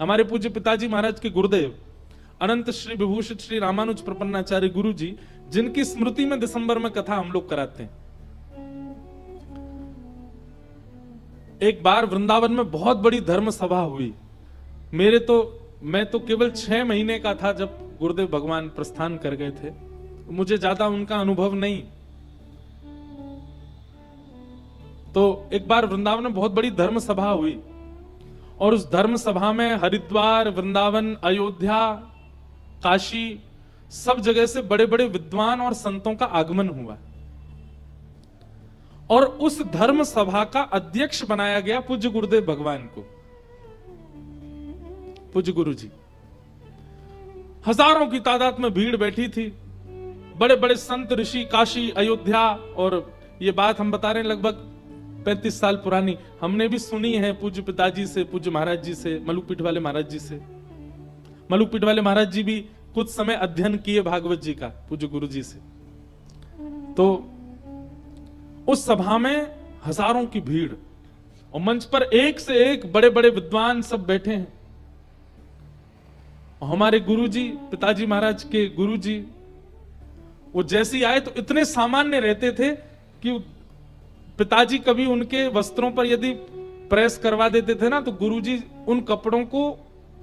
हमारे पूज्य पिताजी महाराज के गुरुदेव अनंत श्री विभूषित श्री रामानुज प्रपन्नाचार्य गुरु जी, जिनकी स्मृति में दिसंबर में कथा हम लोग कराते हैं। एक बार वृंदावन में बहुत बड़ी धर्म सभा हुई। मैं तो केवल 6 महीने का था जब गुरुदेव भगवान प्रस्थान कर गए थे, मुझे ज्यादा उनका अनुभव नहीं। तो एक बार वृंदावन में बहुत बड़ी धर्म सभा हुई और उस धर्म सभा में हरिद्वार, वृंदावन, अयोध्या, काशी, सब जगह से बड़े बड़े विद्वान और संतों का आगमन हुआ और उस धर्म सभा का अध्यक्ष बनाया गया पूज्य गुरुदेव भगवान को। पूज्य गुरु जी, हजारों की तादाद में भीड़ बैठी थी, बड़े बड़े संत ऋषि, काशी, अयोध्या। और ये बात हम बता रहे हैं लगभग 35 साल पुरानी, हमने भी सुनी है पूज्य पिताजी से, पूज्य महाराज जी से, मलुकपीठ वाले महाराज जी से। मलुकपीठ वाले महाराज जी भी कुछ समय अध्ययन किए भागवत जी का पूज्य गुरु जी से। तो उस सभा में हजारों की भीड़ और मंच पर एक से एक बड़े बड़े विद्वान सब बैठे हैं। और हमारे गुरु जी, पिताजी महाराज के गुरु जी, वो जैसे ही आए तो इतने सामान्य रहते थे कि पिताजी कभी उनके वस्त्रों पर यदि प्रेस करवा देते थे ना, तो गुरुजी उन कपड़ों को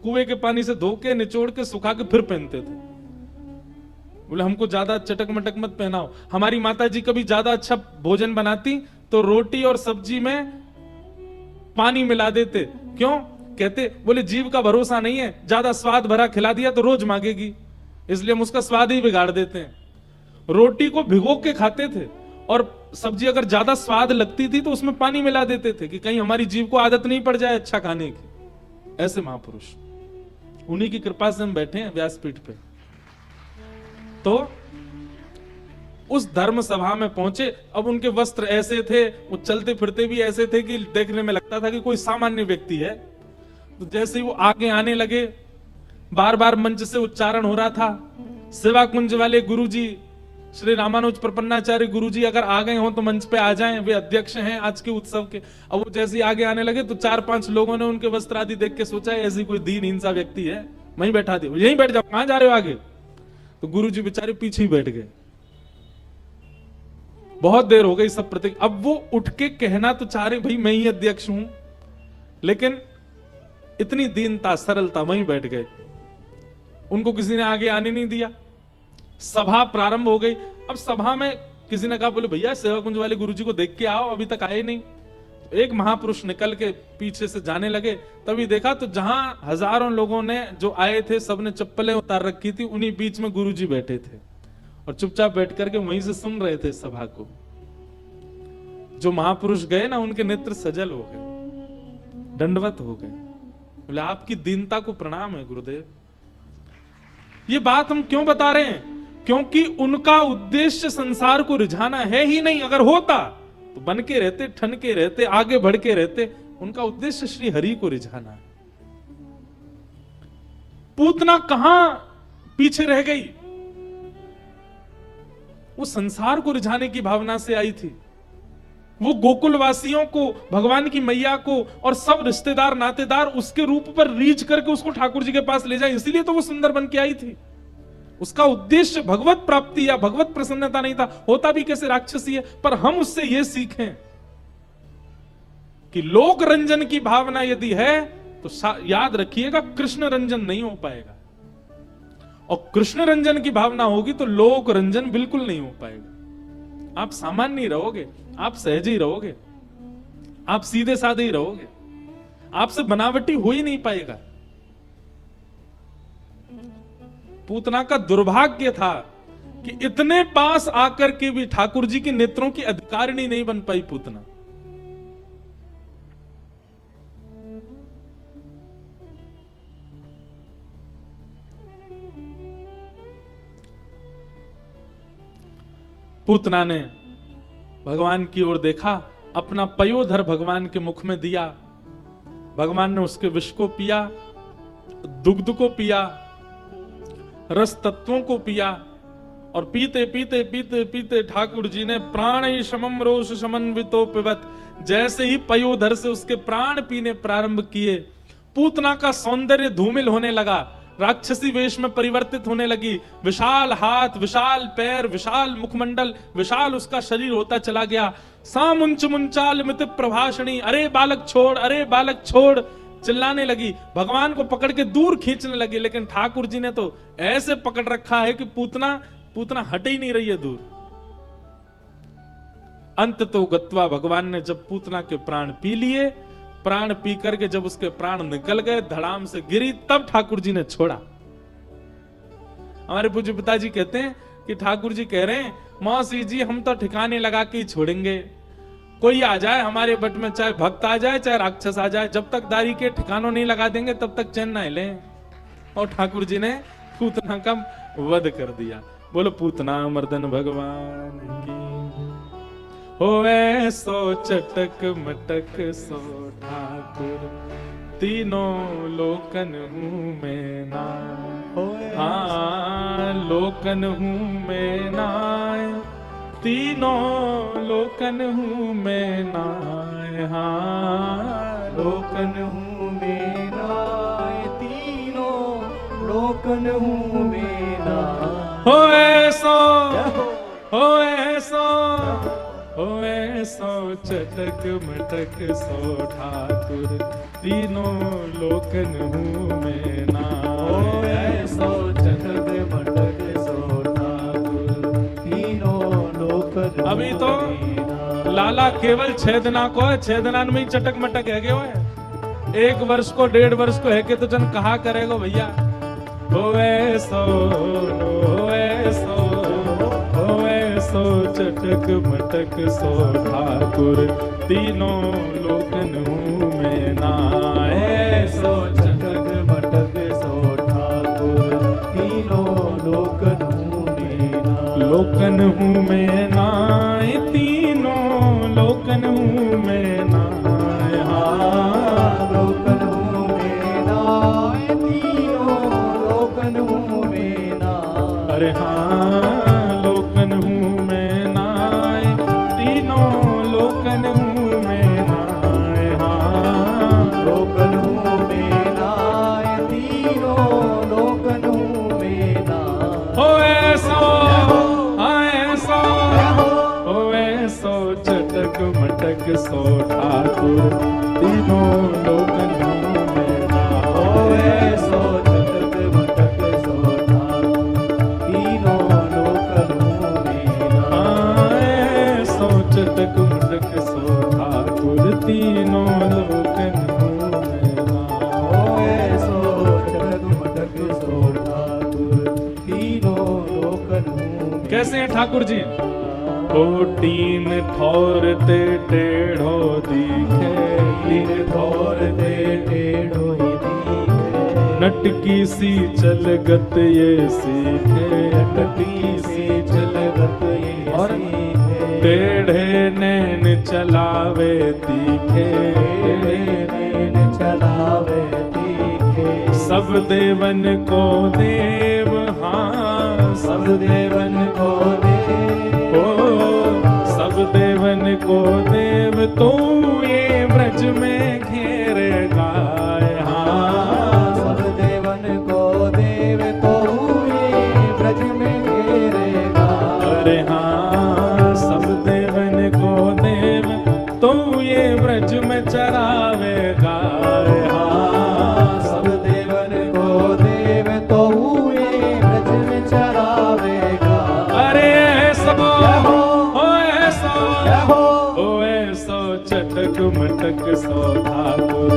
कुएं के पानी से धो के, निचोड़ के, सुखा के फिर पहनते थे। बोले हमको ज्यादा चटक मटक मत पहनाओ। हमारी माता जी कभी ज्यादा अच्छा भोजन बनाती तो रोटी और सब्जी में पानी मिला देते। क्यों? कहते बोले जीव का भरोसा नहीं है, ज्यादा स्वाद भरा खिला दिया तो रोज मांगेगी, इसलिए हम उसका स्वाद ही बिगाड़ देते हैं। रोटी को भिगो के खाते थे और सब्जी अगर ज्यादा स्वाद लगती थी तो उसमें पानी मिला देते थे कि कहीं हमारी जीव को आदत नहीं पड़ जाए अच्छा खाने की। ऐसे महापुरुष, उन्हीं की कृपा से हम बैठे हैं व्यासपीठ पे। तो उस धर्म सभा में पहुंचे। अब उनके वस्त्र ऐसे थे, वो चलते फिरते भी ऐसे थे कि देखने में लगता था कि कोई सामान्य व्यक्ति है। तो जैसे ही वो आगे आने लगे, बार बार मंच से उच्चारण हो रहा था, सेवा कुंज वाले गुरुजी श्री रामानुज प्रपन्नाचार्य गुरुजी अगर आ गए हो तो मंच पे आ जाएं, वे अध्यक्ष हैं आज के उत्सव के। अब वो जैसे ही आगे आने लगे तो 4-5 लोगों ने उनके वस्त्र आदि देख के सोचा ऐसी कोई दीन हिंसा व्यक्ति है, वहीं बैठा दे, यहीं बैठ जाओ, कहां जा रहे हो आगे। तो गुरुजी बेचारे पीछे ही बैठ गए। बहुत देर हो गई सब प्रतीक। अब वो उठ के कहना तो चाह रहे भाई मैं ही अध्यक्ष हूं, लेकिन इतनी दीनता, सरलता, वहीं बैठ गए। उनको किसी ने आगे आने नहीं दिया। सभा प्रारंभ हो गई। अब सभा में किसी ने कहा बोले भैया सेवा कुंज वाले गुरुजी को देख के आओ, अभी तक आए नहीं। एक महापुरुष निकल के पीछे से जाने लगे, तभी देखा तो जहां हजारों लोगों ने जो आए थे सबने चप्पलें उतार रखी थी, उन्हीं बीच में गुरुजी बैठे थे और चुपचाप बैठ करके वहीं से सुन रहे थे सभा को। जो महापुरुष गए ना, उनके नेत्र सजल हो गए, दंडवत हो गए। बोले आपकी दीनता को प्रणाम है गुरुदेव। ये बात हम क्यों बता रहे हैं? क्योंकि उनका उद्देश्य संसार को रिझाना है ही नहीं। अगर होता तो बन के रहते, ठन के रहते, आगे बढ़ के रहते। उनका उद्देश्य श्री हरि को रिझाना है। पूतना कहां पीछे रह गई? वो संसार को रिझाने की भावना से आई थी। वो गोकुल वासियों को, भगवान की मैया को और सब रिश्तेदार नातेदार उसके रूप पर रीझ करके उसको ठाकुर जी के पास ले जाए, इसलिए तो वो सुंदर बन के आई थी। उसका उद्देश्य भगवत प्राप्ति या भगवत प्रसन्नता नहीं था। होता भी कैसे राक्षसी है। पर हम उससे यह सीखें कि लोक रंजन की भावना यदि है तो याद रखिएगा कृष्ण रंजन नहीं हो पाएगा, और कृष्ण रंजन की भावना होगी तो लोक रंजन बिल्कुल नहीं हो पाएगा। आप सामान्य ही रहोगे, आप सहज ही रहोगे, आप सीधे साधे ही रहोगे, आपसे बनावटी हो ही नहीं पाएगा। पूतना का दुर्भाग्य था कि इतने पास आकर के भी ठाकुर जी के नेत्रों की अधिकारिणी नहीं बन पाई पूतना। पूतना ने भगवान की ओर देखा, अपना पयोधर भगवान के मुख में दिया। भगवान ने उसके विष को पिया, दुग्ध को पिया, रस तत्वों को पिया, और पीते पीते पीते पीते ठाकुर जी ने प्राण शमम रोष समन्वितो पिबत, जैसे ही पयोधर से उसके प्राण पीने प्रारंभ किए, पूतना का सौंदर्य धूमिल होने लगा, राक्षसी वेश में परिवर्तित होने लगी। विशाल हाथ, विशाल पैर, विशाल मुखमंडल, विशाल उसका शरीर होता चला गया। सामुंच मुंचाल मित प्रभाषणी, अरे बालक छोड़, अरे बालक छोड़, चिल्लाने लगी। भगवान को पकड़ के दूर खींचने लगी, लेकिन ठाकुर जी ने तो ऐसे पकड़ रखा है कि पूतना हट ही नहीं रही है दूर। अंत तो गत्वा, भगवान ने जब पूतना के प्राण पी लिए, प्राण पी करके जब उसके प्राण निकल गए, धड़ाम से गिरी, तब ठाकुर जी ने छोड़ा। हमारे पूज्य पिताजी कहते हैं कि ठाकुर जी कह रहे हैं, मौसी जी हम तो ठिकाने लगा के ही छोड़ेंगे। कोई आ जाए हमारे बट में, चाहे भक्त आ जाए चाहे राक्षस आ जाए, जब तक दारी के ठिकानों नहीं लगा देंगे तब तक चैन ना हिले। और ठाकुर जी ने पूतना का वध कर दिया। बोलो पूतना मर्दन भगवान की। होवे सो चटक मटक सो ठाकुर, तीनों लोकन हूँ मैं नाय। हाँ लोकन हूँ मैं नाय, तीनों लोकन हूँ मैं नाय। हाँ लोकन हूँ मैं नाय, तीनों लोकन हूँ मैं नाय। होवे सो चटक मटक सो ठाकुर, तीनों लोकन हूँ मैं नाय। सो चटक मटक सो ठाकुर, तीनों लोकन। अभी तो लाला केवल छेदना को है, छेदना में ही चटक मटक है गए हुए। 1 वर्ष को 1.5 वर्ष को है कि तो जन कहा करेगा भैया। होवे सो चटक मटक सो ठाकुर, तीनों लोकन हूँ मैं नाय। सो चटक मटक सो ठाकुर, तीनों लोकन हूँ मैं नाय। लोकन हूँ मैं नाय, तीनों लोकन हूँ मैं नाय। हाँ लोकन हूँ मैं नाय, तीनों लोकन हूँ मैं नाय। अरे हाँ लोकन हूँ मैं नाय, तीनों लोकन हूँ मैं नाय। हाँ लोकन हूँ मैं नाय, तीनों लोकन हूँ मैं नाय। होवे सो चटक मटक सो ठाकुर, तीनों लोकन हूँ मैं नाय। सो चटक मटक सो ठाकुर, तीनों लोकन हूँ मैं नाय। सो चटक मटक सो ठाकुर, तीनों लोकन हूँ मैं नाय। सो चटक मटक सो ठाकुर, तीनों लोकन हूँ मैं। कैसे हैं ठाकुर जी? तीन ठौर ते टेढ़ो दिखे, तीन ठौर ते टेढ़ो ही दिखे। नटकी सी चलगत ये सीखे, नटकी सी चलगत ये सीखे। टेढ़े नैन चलावे तीखे, नैन चलावे तीखे। सब देवन को देव, हाँ सब देवन को देव। सब देवन को देव, तो ये ब्रज में घेरे गाय। हाँ सब देवन को देव, तो ये ब्रज में घेरेगा। अरे हाँ सब देवन को देव, तो ये ब्रज में चरावे गाय। हाँ सब देवन को देव, तो ये ब्रज में चरावेगा। अरे सब चटक मटक सो ठाकुर,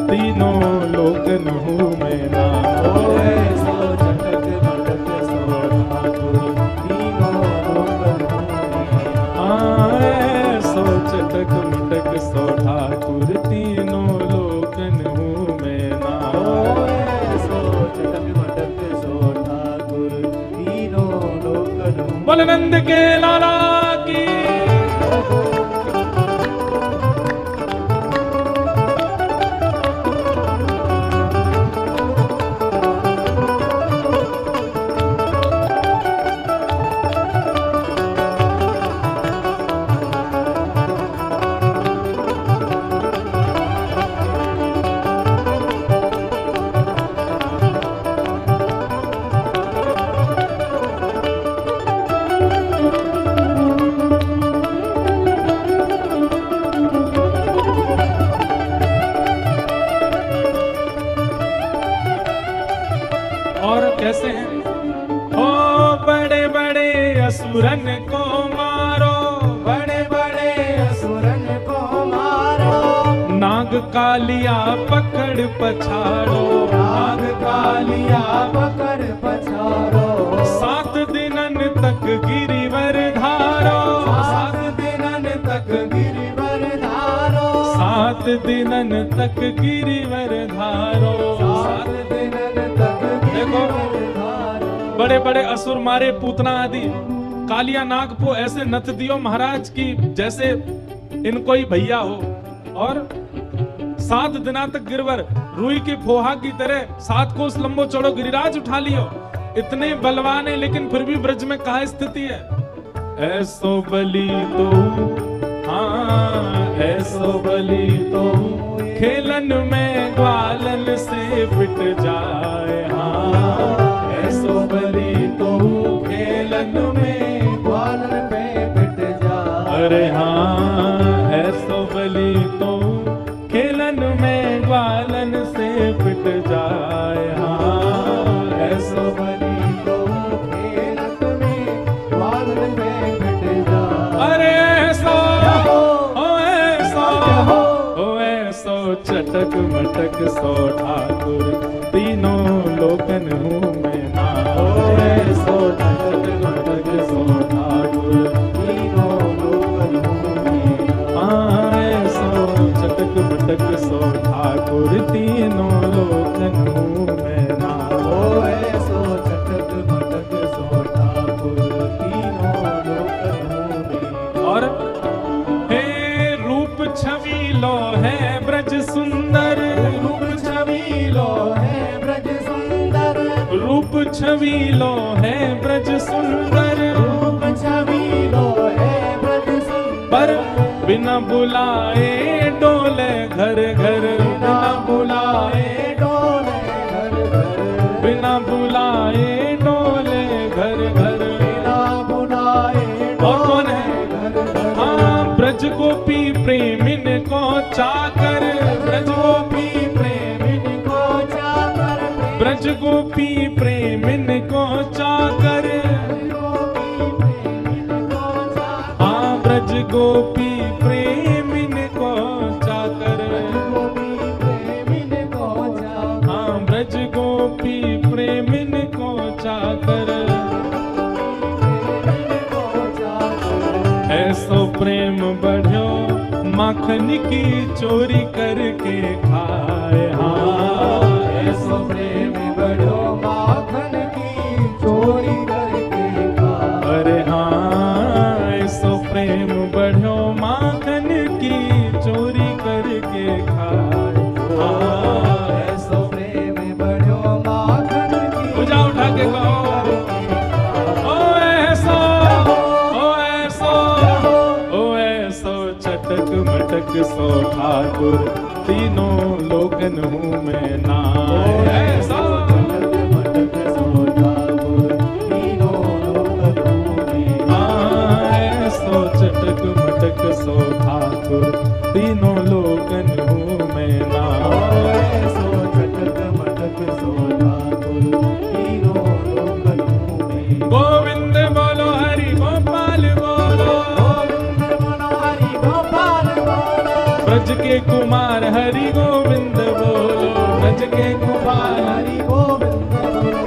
तीनों लोकन हूँ मैं नाय। सो चटक मटक सो ठाकुर, तीनों लोकन हूँ मैं नाय। सो चटक मटक सो ठाकुर, तीनों लोकन हूँ मैं नाय। सो चटक मटक सो ठाकुर, तीनों लोकन हूँ। बोल नंद के लाला की। कैसे हैं? ओ बड़े बड़े असुरन को मारो, बड़े बड़े असुरन को मारो, नाग कालिया पकड़ पछाड़ो, नाग कालिया पकड़ पछाड़ो, 7 दिनन तक गिरिवर धारो, 7 दिनन तक गिरिवर धारो, 7 दिनन तक गिरिवर धारो। 7 दिनन तक गिरिवर धारो। बड़े बड़े असुर मारे, पूतना आदि, कालिया नाग को ऐसे नथ दियो महाराज की जैसे इनको ही भैया हो, और 7 दिना तक गिरवर रुई की फोहा की तरह 7 कोस लंबो चौड़ो गिरिराज उठा लियो। इतने बलवान है, लेकिन फिर भी ब्रज में कहा स्थिति है? ऐसो बली तो, हाँ ऐसो बली तो खेलन में ग्वालन से पिट जाए, हाँ ऐसो बली तो खेलन में ग्वालन पे पिट जाए, अरे हाँ ऐसो बली तो खेलन में ग्वालन से पिट जाए, हाँ ऐसो बली तो खेलत में ग्वालन पे पिट जाए। अरे ऐसो चटक मटक सो ठाकुर तीनों लोकन हूँ मैं ना, ऐसो चटक मटक सो ठाकुर तीनों लोकन हूँ मैं ना, ऐसो चटक मटक सो ठाकुर तीनों लोकन हूँ मैं ना, ऐसो चटक मटक सो ठाकुर तीनों लोकन हूँ मैं। और हे रूप छवि लो है ब्रज सुंदर, रूप छवि लो है ब्रज सुंदर, रूप छवि लो है ब्रज सुंदर, रूप छवि लो है ब्रज सुंदर, पर बिना बुलाए डोले घर घर, बिना बुलाए डोले घर घर, बिना बुलाए डोले घर घर। बिना बुलाए और कौन है? घर घर, हाँ ब्रज गोपी प्रेमिन को चाकर, ब्रज गोपी प्रेमिन को चाकर, ब्रज गोपी प्रेमिन को चाकर, हाँ ब्रज गोपी प्रेमिन को चाकर, हाँ ब्रज गोपी प्रेमिन को चाकर। ऐसो प्रेम बढ़्यो माखन की चोरी करके खाए, हाँ ऐसो प्रेम बढ़ो माखन की चोरी करके खाए, अरे हाँ ऐसो प्रेम बढ़्यो माखन की चोरी करके खाए, हाँ ऐसो प्रेम बढ़ो माखन की भुजा उठा के कहो, ओ ऐसो, ओ ऐसो, ओ ऐसो चटक मटक सो ठाकुर तीनों लोकन हूँ मैं ना, ऐसो मटक सो ठाकुर तीनों लोकन हूँ मैं ना, हाँ ऐसो चटक मटक सो ठाकुर तीनों लोकन हूँ मैं ना, ऐसो चटक मटक सो ठाकुर तीनों लोकन हूँ मैं ना। गोविंद बोलो हरि गोपाल बोलो, गोविंद बोलो हरि गोपाल बोलो, ब्रज के कुमार हरि गोविंद बोलो, ब्रज के कुमार हरि गोविंद बोलो,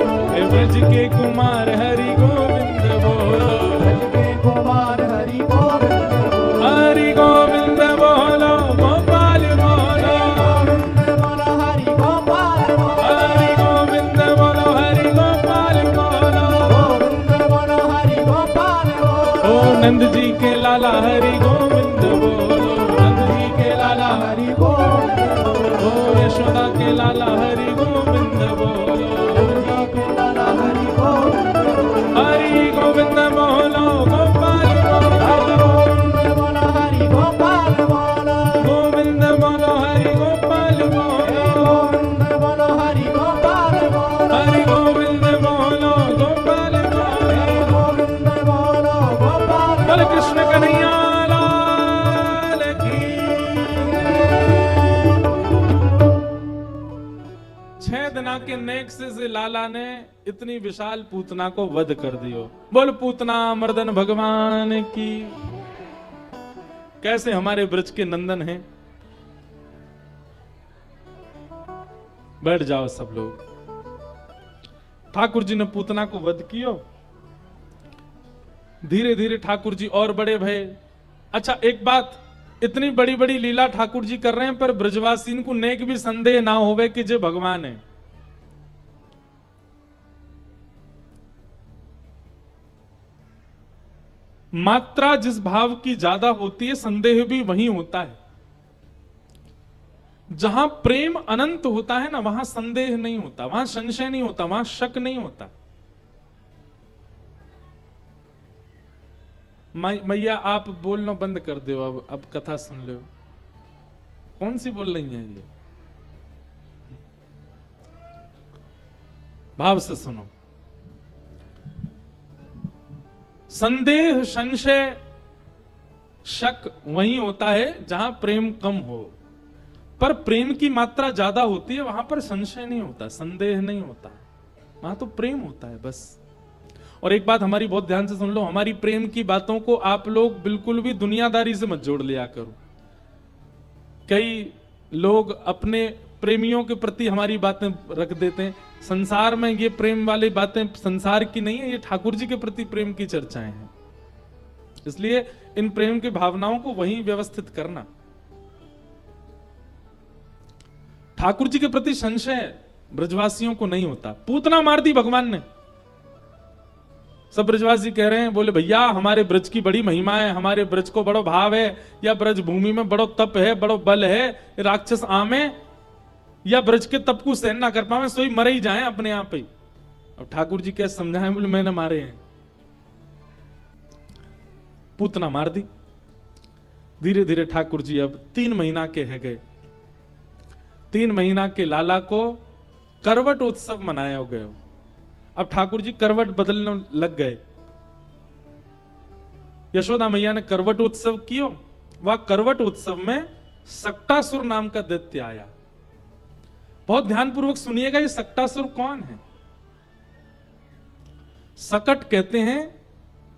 ब्रज के कुमार हरि गोविंद बोलो, ब्रज के कुमार हरि गोविंद बोलो, हरि गोविंद बोलो गोपाल बोलो, गोविंद बोलो हरि गोपाल बोलो, हरि गोविंद बोलो हरि गोपाल बोलो, गोविंद बोलो हरि गोपाल बोलो, ओ नंद जी के लाला हरि गोविंद बोलो, नंद जी के लाला हरि गोविंद बोलो, ओ यशोदा के लाला हरि गोविंद बोलो, यमुना के लाला हरि गोविंद बोलो, हरि गोविंद बोलो गोपाल बोलो, गोविंद बोलो हरि गोपाल बोलो, गोविंद बोलो हरि गोपाल बोलो, गोविंद बोलो हरि गोपाल बोलो, हरि गोविंद बोलो गोपाल बोलो, गोविंद बोलो गोपाल बोल कृष्ण कन्हैया लाल की। 6 दिना के नेक से लाला ने इतनी विशाल पूतना को वध कर दियो। बोल पूतना मर्दन भगवान की। कैसे हमारे ब्रज के नंदन हैं। बैठ जाओ सब लोग। ठाकुर जी ने पूतना को वध कियो। धीरे धीरे ठाकुर जी और बड़े भय। अच्छा एक बात, इतनी बड़ी बड़ी लीला ठाकुर जी कर रहे हैं, पर ब्रजवासीन को नेक भी संदेह ना होवे कि जे भगवान है। मात्रा जिस भाव की ज्यादा होती है, संदेह भी वहीं होता है। जहां प्रेम अनंत होता है ना, वहां संदेह नहीं होता, वहां संशय नहीं होता, वहां शक नहीं होता। मैया आप बोलना बंद कर दो, अब कथा सुन लो। कौन सी बोल रही है ये? भाव से सुनो। संदेह संशय शक वहीं होता है जहां प्रेम कम हो, पर प्रेम की मात्रा ज्यादा होती है, वहां पर संशय नहीं होता, संदेह नहीं होता, वहां तो प्रेम होता है बस। और एक बात हमारी बहुत ध्यान से सुन लो, हमारी प्रेम की बातों को आप लोग बिल्कुल भी दुनियादारी से मत जोड़ लिया करो। कई लोग अपने प्रेमियों के प्रति हमारी बातें रख देते हैं। संसार में ये प्रेम वाली बातें संसार की नहीं है, ये ठाकुर जी के प्रति प्रेम की चर्चाएं हैं। इसलिए इन प्रेम की भावनाओं को वहीं व्यवस्थित करना। ठाकुर जी के प्रति संशय ब्रजवासियों को नहीं होता। पूतना मार दी भगवान ने। सब ब्रजवासी कह रहे हैं, बोले भैया हमारे ब्रज की बड़ी महिमा है, हमारे ब्रज को बड़ो भाव है, या ब्रज भूमि में बड़ो तप है, बड़ो बल है, राक्षस आमे या ब्रज के तप को सहन ना कर पावे, सोई मरे ही जाए अपने आप ही। अब ठाकुर जी क्या समझाएं? बोले मैंने मारे हैं। पूतना मार दी। धीरे धीरे ठाकुर जी अब 3 महीना के है गए। 3 महीना के लाला को करवट उत्सव मनाया गया। अब ठाकुर जी करवट बदलने लग गए। यशोदा मैया ने करवट उत्सव कियो। वह करवट उत्सव में सक्टासुर नाम का दैत्य आया। बहुत ध्यानपूर्वक सुनिएगा, ये सक्टासुर कौन है? सकट कहते हैं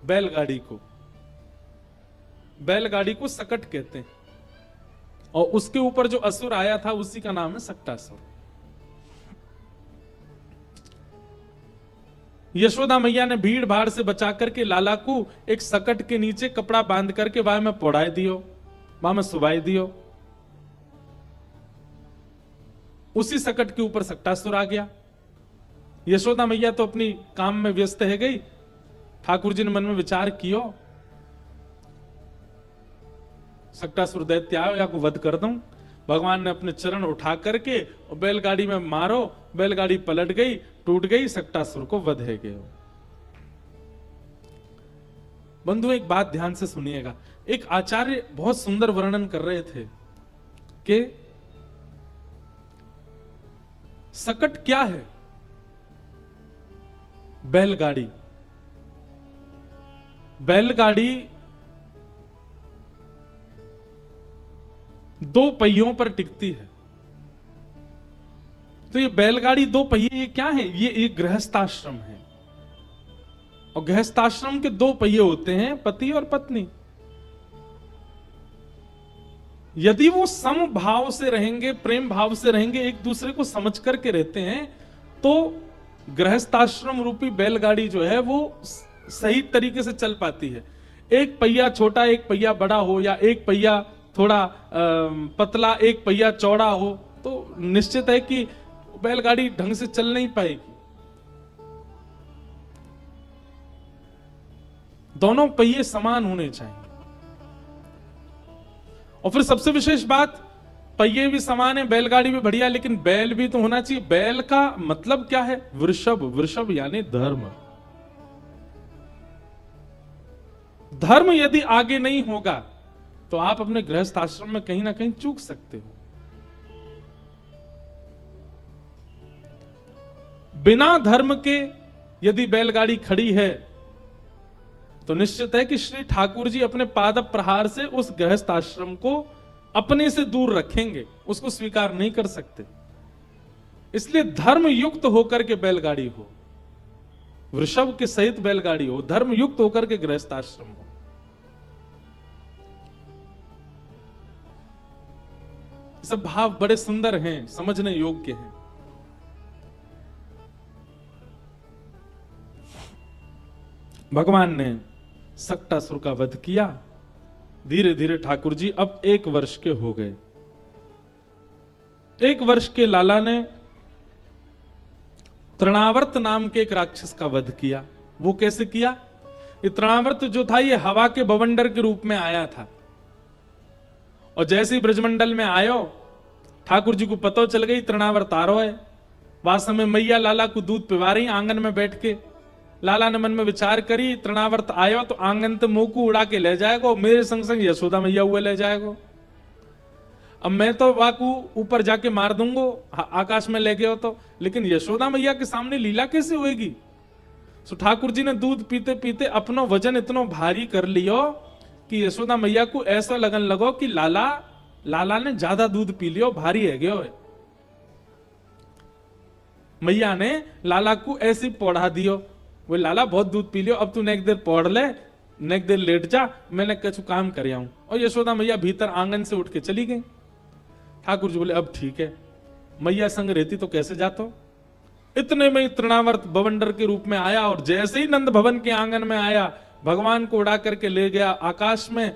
बैलगाड़ी को, बैलगाड़ी को सकट कहते हैं, और उसके ऊपर जो असुर आया था उसी का नाम है सक्टासुर। यशोदा मैया ने भीड़ भाड़ से बचा करके लाला को एक सकट के नीचे कपड़ा बांध करके वहां में पौड़ाए दियो, वहां में सुबाई दियो। उसी सकट के ऊपर सक्टासुर आ गया। यशोदा मैया तो अपनी काम में व्यस्त है गई। ठाकुर जी ने मन में विचार कियो, सक्टासुर दैत्य आयो, या को वध कर दूं। भगवान ने अपने चरण उठा करके और बैलगाड़ी में मारो, बैलगाड़ी पलट गई, टूट गई, सक्टासुर को वध है गया। बंधु एक बात ध्यान से सुनिएगा। एक आचार्य बहुत सुंदर वर्णन कर रहे थे कि सकट क्या है? बैलगाड़ी। बैलगाड़ी 2 पहियों पर टिकती है। तो ये बैलगाड़ी 2 पहिए ये क्या है? ये एक गृहस्थाश्रम है, और गृहस्थाश्रम के 2 पहिए होते हैं, पति और पत्नी। यदि वो सम भाव से रहेंगे, प्रेम भाव से रहेंगे, एक दूसरे को समझ करके रहते हैं, तो गृहस्थाश्रम रूपी बैलगाड़ी जो है वो सही तरीके से चल पाती है। एक पहिया छोटा, एक पहिया बड़ा हो, या एक पहिया थोड़ा पतला, एक पहिया चौड़ा हो, तो निश्चित है कि बैलगाड़ी ढंग से चल नहीं पाएगी। दोनों पहिए समान होने चाहिए। और फिर सबसे विशेष बात, पहिए भी समान है, बैलगाड़ी भी बढ़िया, लेकिन बैल भी तो होना चाहिए। बैल का मतलब क्या है? वृषभ। वृषभ यानी धर्म। धर्म यदि आगे नहीं होगा तो आप अपने गृहस्थ आश्रम में कहीं ना कहीं चूक सकते हो। बिना धर्म के यदि बैलगाड़ी खड़ी है तो निश्चित है कि श्री ठाकुर जी अपने पाद प्रहार से उस गृहस्थ आश्रम को अपने से दूर रखेंगे, उसको स्वीकार नहीं कर सकते। इसलिए धर्म युक्त होकर के बैलगाड़ी हो, वृषभ के सहित बैलगाड़ी हो, धर्म युक्त होकर के गृहस्थ आश्रम हो। सब भाव बड़े सुंदर हैं, समझने योग्य हैं। भगवान ने सक्टासुर का वध किया। धीरे धीरे ठाकुर जी अब 1 वर्ष के हो गए। 1 वर्ष के लाला ने तृणावर्त नाम के एक राक्षस का वध किया। वो कैसे किया? ये तृणावर्त जो था ये हवा के बवंडर के रूप में आया था, और जैसे ही ब्रजमंडल में आयो, ठाकुर जी को पता चल गई तृणावर्त आ रहा है। वास्तव में मैया लाला को दूध पिवा रही आंगन में बैठ के। लाला ने मन में विचार करी, तृणावर्त आयो तो आंगन तो मुंह को उड़ा के ले जाएगा, मेरे संग संग यशोदा मैया हुए ले जाएगा। अब मैं तो वाकू ऊपर जाके मार दूंगो, आकाश में ले गए तो, लेकिन यशोदा मैया के सामने लीला कैसे होएगी? सो ठाकुर जी ने दूध पीते पीते अपना वजन इतना भारी कर लियो कि यशोदा मैया को ऐसा लगन लगो कि लाला ने ज्यादा दूध पी लियो, भारी है गयो। मैया ने लाला को ऐसे पौड़ा दियो, वो लाला बहुत दूध पी लियो, अब तू नेक देर पौड़ ले, नेक देर लेट जा, मैंने कुछ काम कर आऊं। और यशोदा मैया भीतर आंगन से उठ के चली गई। ठाकुर जी बोले अब ठीक है, मैया संग रहती तो कैसे जातो। इतने में तृणावर्त बवंडर के रूप में आया, और जैसे ही नंद भवन के आंगन में आया, भगवान को उड़ा करके ले गया आकाश में।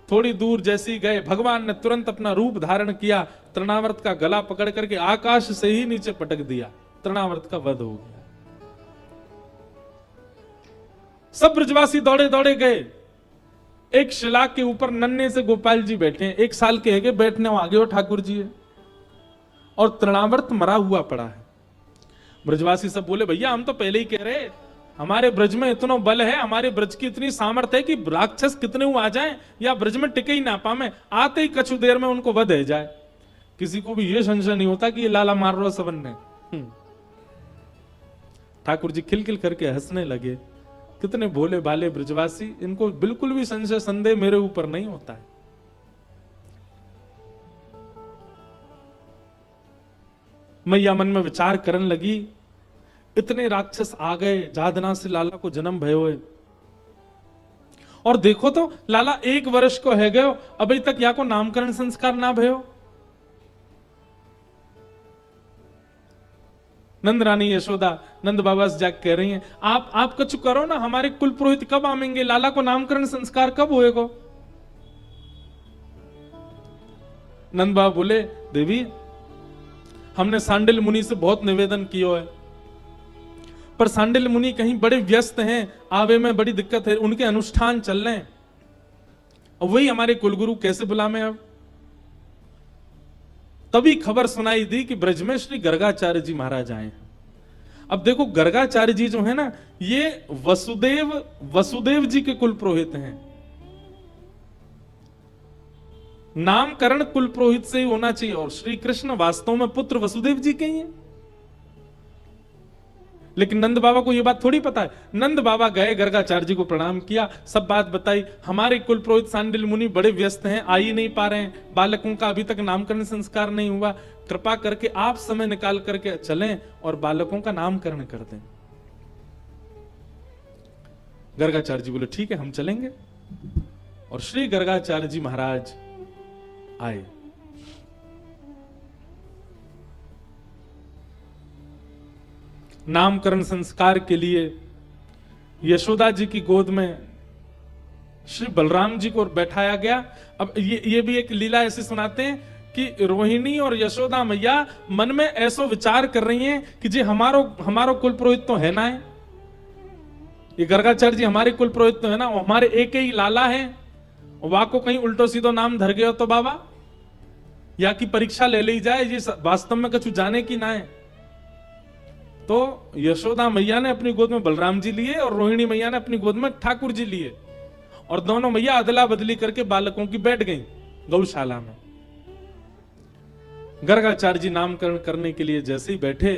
थोड़ी दूर जैसे ही गए, भगवान ने तुरंत अपना रूप धारण किया, तृणावर्त का गला पकड़ करके आकाश से ही नीचे पटक दिया। तृणावर्त का वध हो गया। सब ब्रजवासी दौड़े दौड़े गए। एक शिला के ऊपर नन्हे से गोपाल जी बैठे हैं, 1 साल के है, बैठने आगे हो ठाकुर जी है, और तृणावर्त मरा हुआ पड़ा है। ब्रजवासी सब बोले भैया हम तो पहले ही कह रहे, हमारे ब्रज में इतना बल है, हमारे ब्रज की इतनी सामर्थ्य है कि राक्षस कितने आ जाएं या ब्रज में टिके ही ना पावे, आते ही कछु देर में उनको वध हो जाए। किसी को भी यह संशय नहीं होता कि ये लाला मार रहा सबन ने। ठाकुर जी खिलखिल करके हंसने लगे। कितने भोले भाले ब्रजवासी, इनको बिल्कुल भी संशय संदेह मेरे ऊपर नहीं होता है। मैया मन में विचार करने लगी, इतने राक्षस आ गए, जादना से लाला को जन्म भयो है, और देखो तो लाला 1 वर्ष को है गयो, अभी तक या को नामकरण संस्कार ना भयो। नंद रानी यशोदा नंद बाबा से जाके कह रही हैं, आप कुछ करो ना, हमारे कुल पुरोहित कब आएंगे, लाला को नामकरण संस्कार कब होएगा। नंद बाबा बोले देवी हमने सांडिल मुनि से बहुत निवेदन किया है, पर सांडिल मुनि कहीं बड़े व्यस्त हैं, आवे में बड़ी दिक्कत है, उनके अनुष्ठान चल रहे हैं, और वही हमारे कुलगुरु कैसे बुलावे। अब तभी खबर सुनाई दी कि ब्रज में श्री गर्गाचार्य जी महाराज आए हैं। अब देखो गर्गाचार्य जी जो है ना, ये वसुदेव जी के कुल पुरोहित हैं। नामकरण कुल पुरोहित से ही होना चाहिए, और श्री कृष्ण वास्तव में पुत्र वसुदेव जी के ही हैं। लेकिन नंद बाबा को यह बात थोड़ी पता है। नंद बाबा गए, गर्गाचार्य जी को प्रणाम किया, सब बात बताई, हमारे कुल पुरोहित सांडिल मुनि बड़े व्यस्त हैं, आ ही नहीं पा रहे हैं, बालकों का अभी तक नामकरण संस्कार नहीं हुआ, कृपा करके आप समय निकाल करके चलें और बालकों का नामकरण कर दें। गर्गाचार्य जी बोले ठीक है हम चलेंगे, और श्री गर्गाचार्य जी महाराज आए। नामकरण संस्कार के लिए यशोदा जी की गोद में श्री बलराम जी को बैठाया गया। अब ये भी एक लीला ऐसे सुनाते हैं कि रोहिणी और यशोदा मैया मन में ऐसा विचार कर रही हैं कि जी हमारो कुल पुरोहित तो है ना, है ये गर्गाचार्य जी हमारे कुल पुरोहित तो है ना, हमारे एक ही लाला है, वाको कहीं उल्टो सीधो नाम धर गयो तो बाबा, या की परीक्षा ले ली जाए, ये वास्तव में कछु जाने की ना है। तो यशोदा मैया ने अपनी गोद में बलराम जी लिए, और रोहिणी मैया ने अपनी गोद में ठाकुर जी लिए, और दोनों मैया अदला बदली करके बालकों की बैठ गई गौशाला में। गर्गाचार्य जी नामकरण करने के लिए जैसे ही बैठे,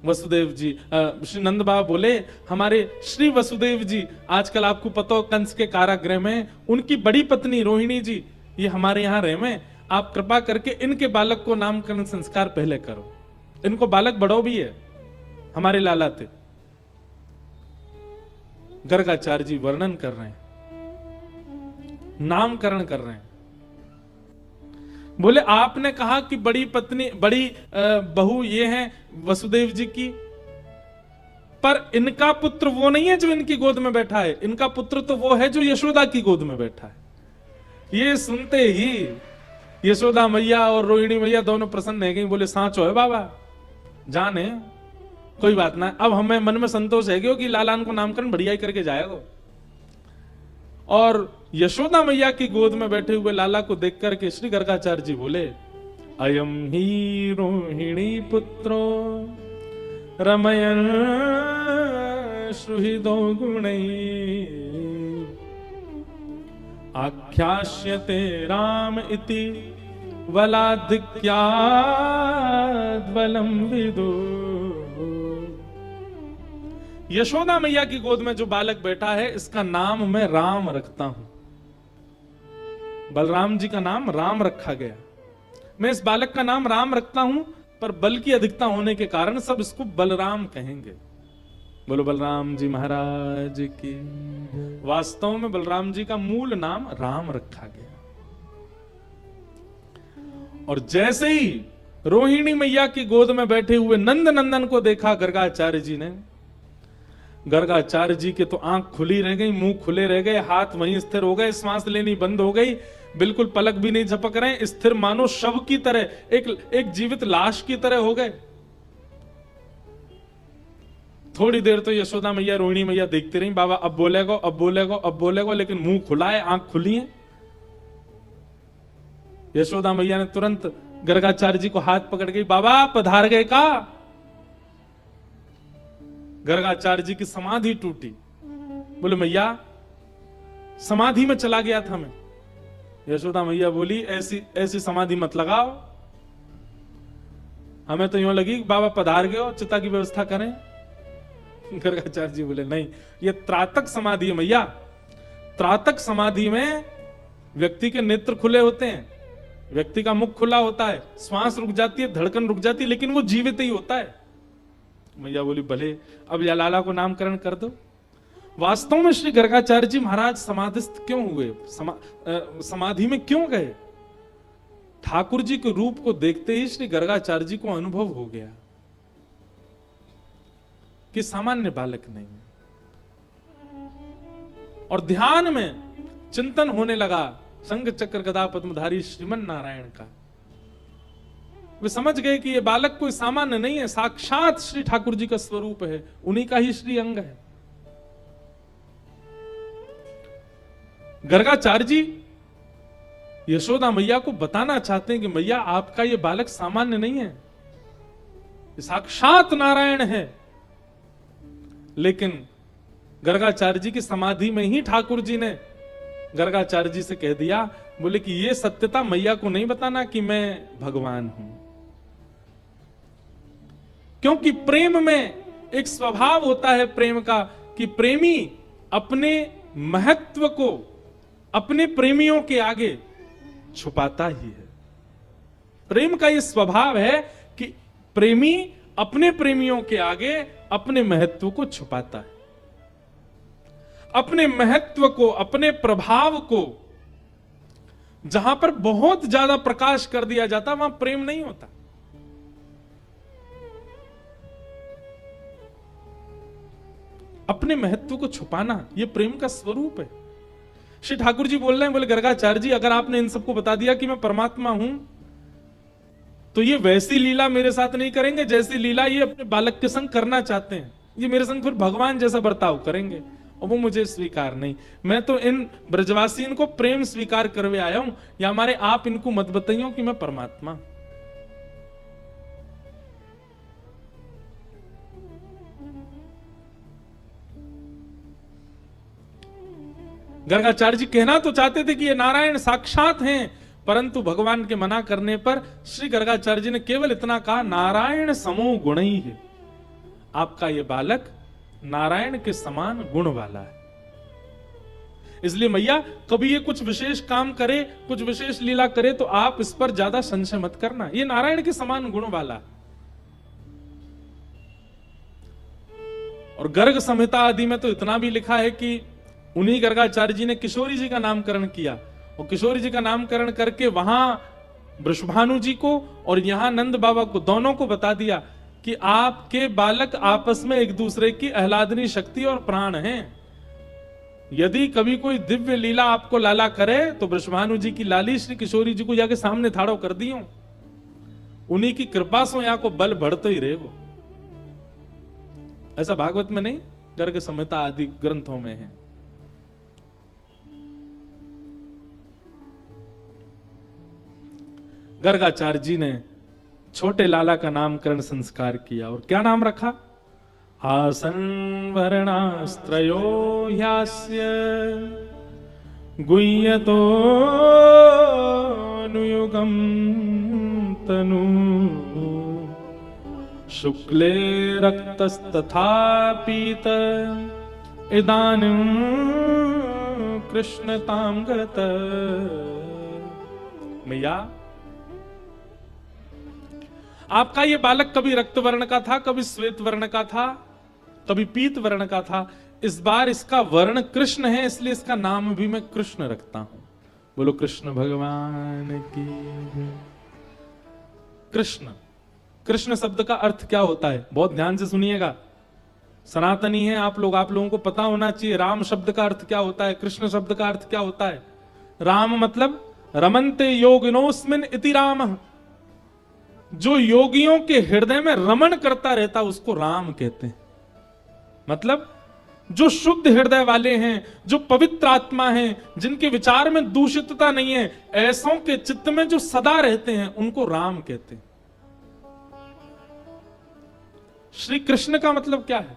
वसुदेव जी श्री नंद बाबा बोले हमारे श्री वसुदेव जी आजकल आपको पता हो कंस के कारागृह में, उनकी बड़ी पत्नी रोहिणी जी ये हमारे यहाँ रहे में, आप कृपा करके इनके बालक को नामकरण संस्कार पहले करो। इनको बालक बड़ो भी है, हमारे लाला थे। गर्गाचार्य जी वर्णन कर रहे हैं, नामकरण कर रहे हैं। बोले आपने कहा कि बड़ी पत्नी, बड़ी बहू ये है वसुदेव जी की, पर इनका पुत्र वो नहीं है जो इनकी गोद में बैठा है, इनका पुत्र तो वो है जो यशोदा की गोद में बैठा है। ये सुनते ही यशोदा मैया और रोहिणी मैया दोनों प्रसन्न है गई। बोले सांचो है बाबा, जाने कोई बात ना, अब हमें मन में संतोष है कि लालान को नामकरण बढ़िया ही करके जाएगा। और यशोदा मैया की गोद में बैठे हुए लाला को देख करके श्री गर्गाचार्य जी बोले, अयम ही रोहिणी पुत्रो रमयन सुहृदो गुणै आख्यास्यते राम इति वलाधिक्याद् बलम विदु। यशोदा मैया की गोद में जो बालक बैठा है, इसका नाम मैं राम रखता हूं। बलराम जी का नाम राम रखा गया। मैं इस बालक का नाम राम रखता हूं, पर बल की अधिकता होने के कारण सब इसको बलराम कहेंगे। बोलो बलराम जी महाराज की। वास्तव में बलराम जी का मूल नाम राम रखा गया। और जैसे ही रोहिणी मैया की गोद में बैठे हुए नंद नंदन को देखा गर्गाचार्य जी ने, गर्गाचार्य जी के तो आंख खुली रह गई, मुंह खुले रह गए, हाथ वहीं स्थिर हो गए, सांस लेनी बंद हो गई, बिल्कुल पलक भी नहीं झपक रहे, स्थिर मानो शव की तरह, एक जीवित लाश की तरह हो गए। थोड़ी देर तो यशोदा मैया रोहिणी मैया देखती रही, बाबा अब बोलेगो अब बोलेगो अब बोलेगो, लेकिन मुंह खुला है, आंख खुली है। यशोदा मैया ने तुरंत गर्गाचार्य जी को हाथ पकड़ गई, बाबा पधार गए का। गर्गाचार्य जी की समाधि टूटी। बोले मैया समाधि में चला गया था मैं। यशोदा मैया बोली ऐसी ऐसी समाधि मत लगाओ, हमें तो यूं लगी बाबा पधार गए हो, चिता की व्यवस्था करें। गर्गाचार्य जी बोले नहीं, ये त्रातक समाधि है मैया। त्रातक समाधि में व्यक्ति के नेत्र खुले होते हैं, व्यक्ति का मुख खुला होता है, श्वास रुक जाती है, धड़कन रुक जाती है, लेकिन वो जीवित ही होता है। मैया बोली भले, अब या लाला को नामकरण कर दो। वास्तव में श्री गर्गाचार्य जी महाराज समाधिस्थ क्यों हुए, समाधि में क्यों गए? ठाकुर जी के रूप को देखते ही श्री गर्गाचार्य जी को अनुभव हो गया कि सामान्य बालक नहीं। और ध्यान में चिंतन होने लगा शंख चक्र गदा पद्मधारी श्रीमन नारायण का। वे समझ गए कि ये बालक कोई सामान्य नहीं है, साक्षात श्री ठाकुर जी का स्वरूप है, उन्हीं का ही श्री अंग है। गर्गाचार्य जी यशोदा मैया को बताना चाहते हैं कि मैया आपका ये बालक सामान्य नहीं है, ये साक्षात नारायण है। लेकिन गर्गाचार्य जी की समाधि में ही ठाकुर जी ने गर्गाचार्य जी से कह दिया, बोले कि ये सत्यता मैया को नहीं बताना कि मैं भगवान हूं। क्योंकि प्रेम में एक स्वभाव होता है प्रेम का कि प्रेमी अपने महत्व को अपने प्रेमियों के आगे छुपाता ही है। प्रेम का यह स्वभाव है कि प्रेमी अपने प्रेमियों के आगे अपने महत्व को छुपाता है, अपने महत्व को, अपने प्रभाव को जहां पर बहुत ज्यादा प्रकाश कर दिया जाता वहां प्रेम नहीं होता। अपने महत्व को छुपाना यह प्रेम का स्वरूप है। श्री ठाकुर जी बोल रहे हैं, बोले गर्गाचार्य जी अगर आपने इन सबको बता दिया कि मैं परमात्मा हूं, तो ये वैसी लीला मेरे साथ नहीं करेंगे जैसी लीला ये अपने बालक के संग करना चाहते हैं। ये मेरे संग फिर भगवान जैसा बर्ताव करेंगे और वो मुझे स्वीकार नहीं। मैं तो इन ब्रजवासियों को प्रेम स्वीकार करवे आया हूं, या हमारे आप इनको मत बताइयो कि मैं परमात्मा। गर्गाचार्य जी कहना तो चाहते थे कि ये नारायण साक्षात हैं, परंतु भगवान के मना करने पर श्री गर्गाचार्य जी ने केवल इतना कहा, नारायण समो गुण ही है, आपका ये बालक नारायण के समान गुण वाला है। इसलिए मैया कभी ये कुछ विशेष काम करे, कुछ विशेष लीला करे, तो आप इस पर ज्यादा संशय मत करना, ये नारायण के समान गुण वाला। और गर्ग संहिता आदि में तो इतना भी लिखा है कि उन्हीं गर्गाचार्य जी ने किशोरी जी का नामकरण किया, और किशोरी जी का नामकरण करके वहां वृषभानु जी को और यहां नंद बाबा को, दोनों को बता दिया कि आपके बालक आपस में एक दूसरे की आह्लादनी शक्ति और प्राण हैं। यदि कभी कोई दिव्य लीला आपको लाला करे तो वृषभानु जी की लाली श्री किशोरी जी को जाके सामने थाड़ो कर दियो, उन्हीं की कृपा से यहां को बल बढ़ते ही रहे वो। ऐसा भागवत में नहीं, गर्ग संहिता आदि ग्रंथों में है। गर्गाचार्य जी ने छोटे लाला का नामकरण संस्कार किया, और क्या नाम रखा? आसन वर्णास्त्रयो ह्यास्य गुह्यतो नुयुगम तनु शुक्ले रक्तस्तथा पीत इदानीं कृष्णतां गत। मैया, आपका ये बालक कभी रक्त वर्ण का था, कभी श्वेत वर्ण का था, कभी पीत वर्ण का था। इस बार इसका वर्ण कृष्ण है, इसलिए इसका नाम भी मैं कृष्ण रखता हूं। बोलो कृष्ण भगवान की। कृष्ण, कृष्ण शब्द का अर्थ क्या होता है? बहुत ध्यान से सुनिएगा, सनातनी है आप लोगों को पता होना चाहिए। राम शब्द का अर्थ क्या होता है, कृष्ण शब्द का अर्थ क्या होता है? राम मतलब रमन्ते योगिनोस्मिन् इति रामः, जो योगियों के हृदय में रमण करता रहता उसको राम कहते हैं। मतलब जो शुद्ध हृदय वाले हैं, जो पवित्र आत्मा हैं, जिनके विचार में दूषितता नहीं है, ऐसों के चित्त में जो सदा रहते हैं उनको राम कहते हैं। श्री कृष्ण का मतलब क्या है?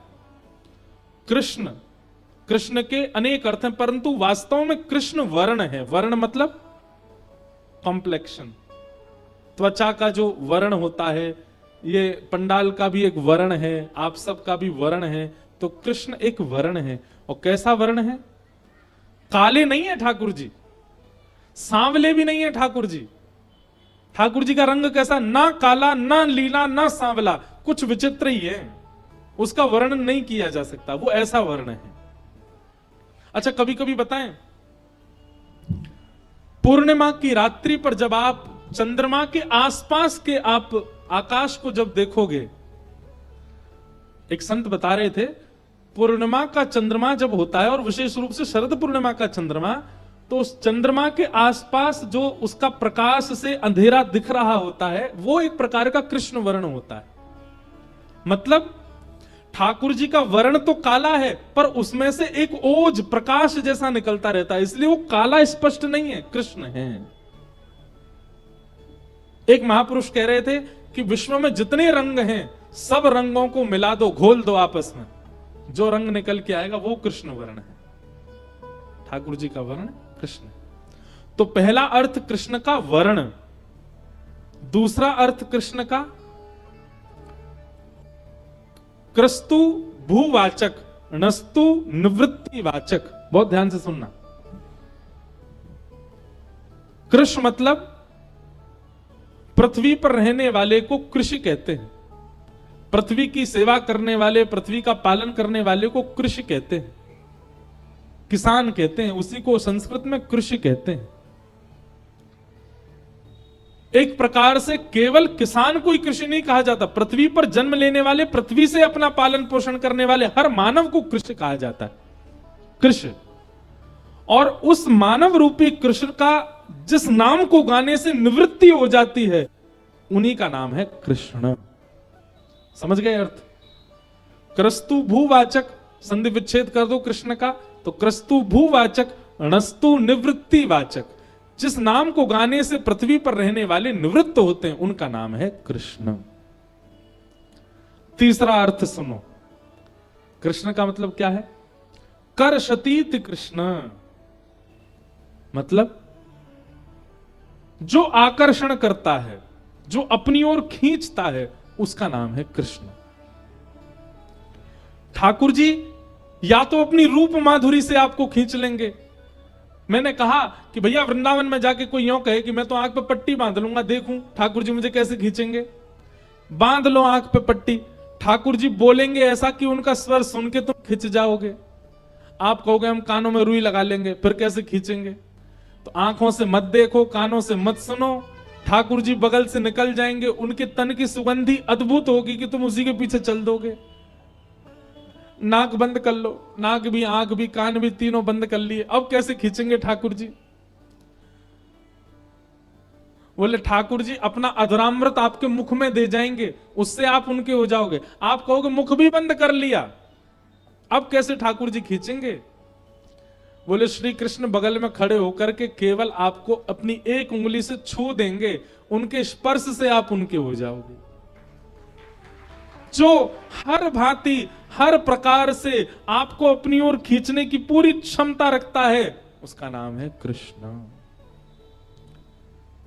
कृष्ण, कृष्ण के अनेक अर्थ हैं, परंतु वास्तव में कृष्ण वर्ण है। वर्ण मतलब कॉम्प्लेक्शन, त्वचा का जो वर्ण होता है, ये पंडाल का भी एक वर्ण है, आप सब का भी वर्ण है। तो कृष्ण एक वर्ण है। और कैसा वर्ण है? काले नहीं है ठाकुर जी, सांवले भी नहीं है ठाकुर जी। ठाकुर जी का रंग कैसा? ना काला, ना लीला, ना सांवला, कुछ विचित्र ही है, उसका वर्णन नहीं किया जा सकता, वो ऐसा वर्ण है। अच्छा, कभी कभी बताएं, पूर्णिमा की रात्रि पर जब आप चंद्रमा के आसपास के आप आकाश को जब देखोगे, एक संत बता रहे थे, पूर्णिमा का चंद्रमा जब होता है, और विशेष रूप से शरद पूर्णिमा का चंद्रमा, तो उस चंद्रमा के आसपास जो उसका प्रकाश से अंधेरा दिख रहा होता है, वो एक प्रकार का कृष्ण वर्ण होता है। मतलब ठाकुर जी का वर्ण तो काला है, पर उसमें से एक ओज प्रकाश जैसा निकलता रहता है, इसलिए वो काला स्पष्ट नहीं है, कृष्ण है। एक महापुरुष कह रहे थे कि विश्व में जितने रंग हैं, सब रंगों को मिला दो, घोल दो आपस में, जो रंग निकल के आएगा वो कृष्ण वर्ण है। ठाकुर जी का वर्ण कृष्ण। तो पहला अर्थ कृष्ण का वर्ण, दूसरा अर्थ कृष्ण का क्रस्तु भूवाचक, नस्तु निवृत्तिवाचक। बहुत ध्यान से सुनना। कृष्ण मतलब पृथ्वी पर रहने वाले को कृषि कहते हैं। पृथ्वी की सेवा करने वाले, पृथ्वी का पालन करने वाले को कृषि कहते हैं, किसान कहते हैं, उसी को संस्कृत में कृषि कहते हैं। एक प्रकार से केवल किसान को ही कृषि नहीं कहा जाता, पृथ्वी पर जन्म लेने वाले, पृथ्वी से अपना पालन पोषण करने वाले हर मानव को कृषि कहा जाता है, कृषि। और उस मानव रूपी कृष्ण का जिस नाम को गाने से निवृत्ति हो जाती है, उन्हीं का नाम है कृष्ण। समझ गए अर्थ? क्रस्तु भूवाचक, संधि विच्छेद कर दो कृष्ण का, तो क्रस्तु भूवाचक, णस्तु निवृत्तिवाचक। जिस नाम को गाने से पृथ्वी पर रहने वाले निवृत्त होते हैं, उनका नाम है कृष्ण। तीसरा अर्थ सुनो, कृष्ण का मतलब क्या है? कर्षतीति कृष्ण, मतलब जो आकर्षण करता है, जो अपनी ओर खींचता है, उसका नाम है कृष्ण। ठाकुर जी या तो अपनी रूप माधुरी से आपको खींच लेंगे। मैंने कहा कि भैया वृंदावन में जाके कोई यूं कहे कि मैं तो आंख पे पट्टी बांध लूंगा, देखूं ठाकुर जी मुझे कैसे खींचेंगे। बांध लो आंख पे पट्टी, ठाकुर जी बोलेंगे ऐसा कि उनका स्वर सुन के तुम खिंच जाओगे। आप कहोगे हम कानों में रुई लगा लेंगे, फिर कैसे खींचेंगे? तो आंखों से मत देखो, कानों से मत सुनो। ठाकुर जी बगल से निकल जाएंगे, उनके तन की सुगंधी अद्भुत होगी कि तुम उसी के पीछे चल दोगे। नाक बंद कर लो, नाक भी, आंख भी, कान भी, तीनों बंद कर लिए। अब कैसे खींचेंगे ठाकुर जी? बोले ठाकुर जी अपना अधरामृत आपके मुख में दे जाएंगे, उससे आप उनके हो जाओगे। आप कहोगे मुख भी बंद कर लिया, अब कैसे ठाकुर जी खींचेंगे? बोले श्री कृष्ण बगल में खड़े होकर के केवल आपको अपनी एक उंगली से छू देंगे, उनके स्पर्श से आप उनके हो जाओगे। जो हर भांति हर प्रकार से आपको अपनी ओर खींचने की पूरी क्षमता रखता है, उसका नाम है कृष्ण।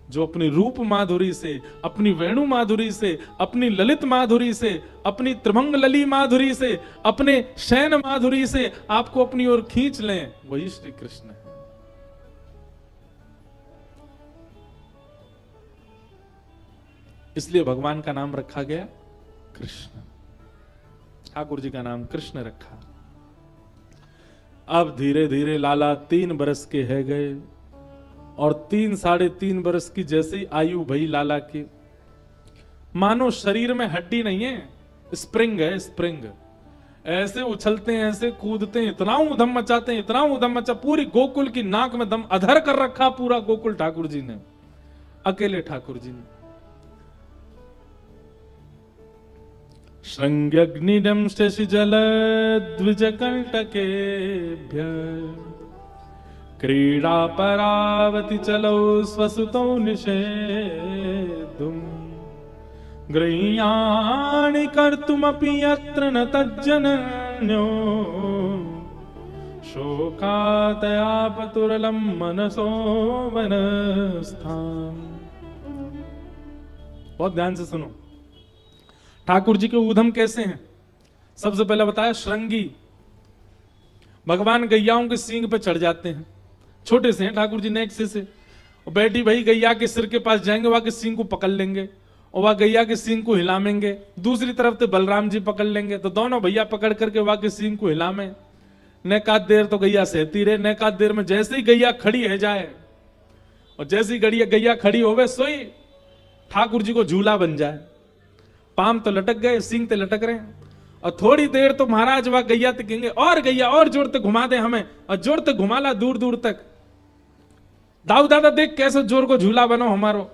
जो अपनी रूप माधुरी से, अपनी वेणु माधुरी से, अपनी ललित माधुरी से, अपनी त्रिभंग लली माधुरी से, अपने शयन माधुरी से आपको अपनी ओर खींच लें, वही श्री कृष्ण है। इसलिए भगवान का नाम रखा गया कृष्ण। ठाकुर जी का नाम कृष्ण रखा। अब धीरे धीरे लाला 3 बरस के है गए और 3 साढ़े 3 बरस की जैसी आयु भई लाला की, मानो शरीर में हड्डी नहीं है, स्प्रिंग है, स्प्रिंग। ऐसे उछलते हैं, ऐसे कूदते हैं, इतना उधम मचाते हैं, इतना उधम मचा, पूरी गोकुल की नाक में दम अधर कर रखा पूरा गोकुल ठाकुर जी ने, अकेले ठाकुर जी ने। श्रृंग्यग्निडं शशिजल द्विजकंटकेभ्य क्रीडा परावति चलो स्वसुतौ निषेधुम् गृह्याणि कर्तुमपि यत्र न तज्जनन्यो शोकातयापतुरलं मनसो वनस्थाम्। बहुत ध्यान से सुनो, ठाकुर जी के ऊधम कैसे हैं। सबसे पहले बताया श्रृंगी, भगवान गैयाओं के सींग पे चढ़ जाते हैं, छोटे से हैं ठाकुर जी, नेक से और बैठी भाई गैया के सिर के पास जाएंगे, वहां के सींग को पकड़ लेंगे और वह गैया के सींग को हिलामेंगे। दूसरी तरफ से बलराम जी पकड़ लेंगे, तो दोनों भैया पकड़ करके वहां के सींग को हिलामें। नेकात देर तो गैया सहती रहे, नेकात देर में जैसे ही गैया खड़ी है जाए और जैसी गैया खड़ी होवे सोई ठाकुर जी को झूला बन जाए। पाम तो लटक गए, सींग तो लटक रहे हैं, और थोड़ी देर तो महाराज वह गैया तकेंगे, और गैया और जोर तक घुमा दे हमें, और जोर तक घुमाला दूर दूर तक। दाऊ दादा देख कैसे जोर को झूला बनो हमारो।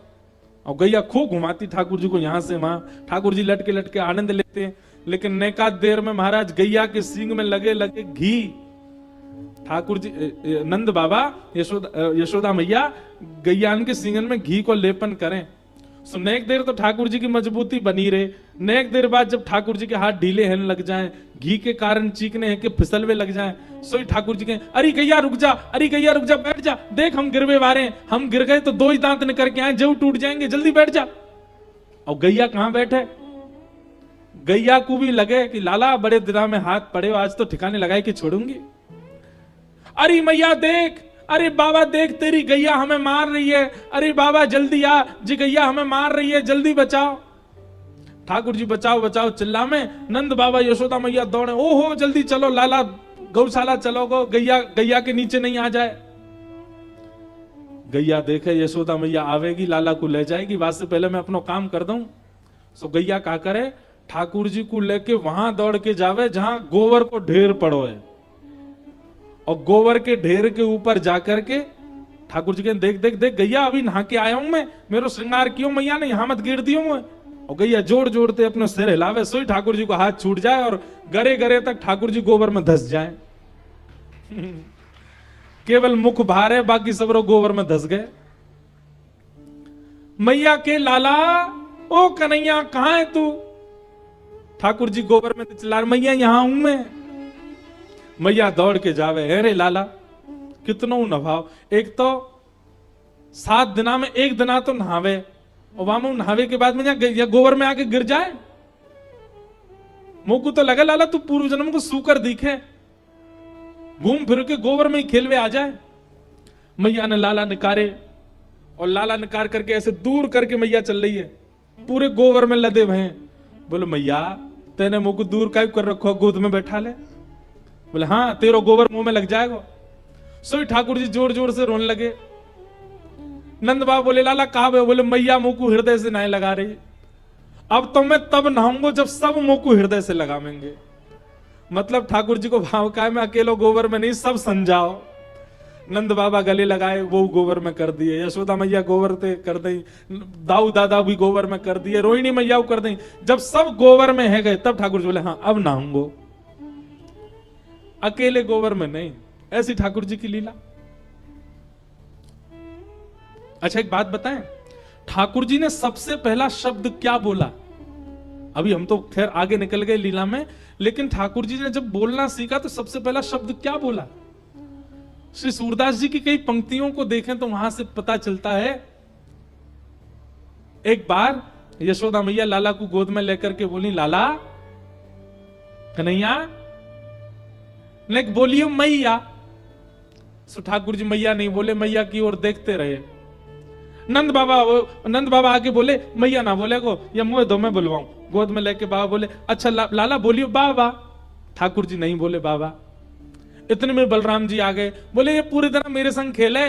और गैया खूब घुमाती ठाकुर जी को यहां से वहां, ठाकुर जी लटके लटके आनंद लेते हैं। लेकिन नेकात देर में महाराज गैया के सींग में लगे लगे घी, ठाकुर जी नंद बाबा यशोदा मैया गैयान के सींगन में घी को लेपन करें। सो नेक देर तो ठाकुर जी की मजबूती बनी रहे, नेक देर बाद जब ठाकुर जी के हाथ ढीले होने लग जाएं, घी के कारण चीखने हैं कि फिसलवे लग जाएं, सोई ठाकुर जी के अरे गैया रुक जा, अरे गैया रुक जा, बैठ जा, देख हम गिरवे वारे हैं, हम गिर गए तो 2 ही दांत निकल के आए, जब टूट जाएंगे, जल्दी बैठ जा। और गैया कहां बैठे, गैया को भी लगे कि लाला बड़े दिना में हाथ पड़े, आज तो ठिकाने लगाए कि छोड़ूंगी। अरे मैया देख, अरे बाबा देख तेरी गैया हमें मार रही है, अरे बाबा जल्दी आ जी, गैया हमें मार रही है, जल्दी बचाओ। ठाकुर जी बचाओ बचाओ चिल्ला में, नंद बाबा यशोदा मैया दौड़े, ओहो जल्दी चलो लाला गौशाला चलो गो, गैया के नीचे नहीं आ जाए। गैया देखे यशोदा मैया आवेगी, लाला को ले जाएगी, वास्ते पहले मैं अपना काम कर दूं। सो गैया क्या करे, ठाकुर जी को लेके वहां दौड़ के जावे जहां गोबर को ढेर पड़ो है, और गोबर के ढेर के ऊपर जाकर के ठाकुर जी के देख देख देख गैया अभी नहा के आया हूं मैं, मेरो श्रृंगार क्यों मैया ने यहां मत गिर दियो मैं। और गैया जोड़ जोड़ते अपने सिर हिलावे, सोई ठाकुर जी को हाथ छूट जाए और गरे गरे तक ठाकुर जी गोबर में धस जाए। केवल मुख बाहर है, बाकी सब लोग गोबर में धस गए। मैया के लाला, ओ कन्हैया कहां है तू? ठाकुर जी गोबर में चिल्ला, मैया यहां हूं मैं। मैया दौड़ के जावे, अरे लाला कितनो नभाव, एक तो 7 दिना में 1 दिना तो नहावे, और वहां नहावे के बाद में या गोबर में आके गिर जाए। मुंह को तो लगा लाला तू पूर्व जन्म को सूकर दिखे, घूम फिर के गोबर में ही खेलवे आ जाए। मैया ने लाला निकारे, और लाला निकार करके ऐसे दूर करके मैया चल रही है, पूरे गोबर में लदे हुए हैं। बोलो मैया तेने मुंह को दूर का कर रखो, गोद में बैठा ले। बोले हाँ, तेरो गोबर मुंह में लग जाएगा। सोई ठाकुर जी जोर जोर से रोने लगे। नंद बाबा बोले लाला कहा बे? बोले मैया मुंह को हृदय से नहीं लगा रही। अब तो मैं तब नहाऊंगा जब सब मुंह को हृदय से लगावेंगे। मतलब ठाकुर जी को भाव का है, मैं अकेलो गोबर में नहीं, सब समझाओ। नंद बाबा गले लगाए, वो गोबर में कर दिए। यशोदा मैया गोबर ते कर दी, दाऊ दादा भी गोबर में कर दिए, रोहिणी मैया को कर दी। जब सब गोबर में है गए तब ठाकुर जी बोले हाँ अब नहाऊंगो, अकेले गोबर में नहीं। ऐसी ठाकुर जी की लीला। अच्छा एक बात बताएं, ठाकुर जी ने सबसे पहला शब्द क्या बोला? अभी हम तो खैर आगे निकल गए लीला में, लेकिन ठाकुर जी ने जब बोलना सीखा तो सबसे पहला शब्द क्या बोला? श्री सूरदास जी की कई पंक्तियों को देखें तो वहां से पता चलता है। एक बार यशोदा मैया लाला को गोद में लेकर के बोली लाला कन्हैया, ने बोलियो मैया। सो ठाकुर जी मैया नहीं बोले, मैया की ओर देखते रहे। नंद बाबा आके बोले मैया ना बोले को, या मुंह दो मैं बुलवाऊं। गोद में लेके बाबा बोले अच्छा लाला बोलियो बाबा। ठाकुर जी नहीं बोले बाबा। इतने में बलराम जी आ गए, बोले ये पूरी तरह मेरे संग खेले,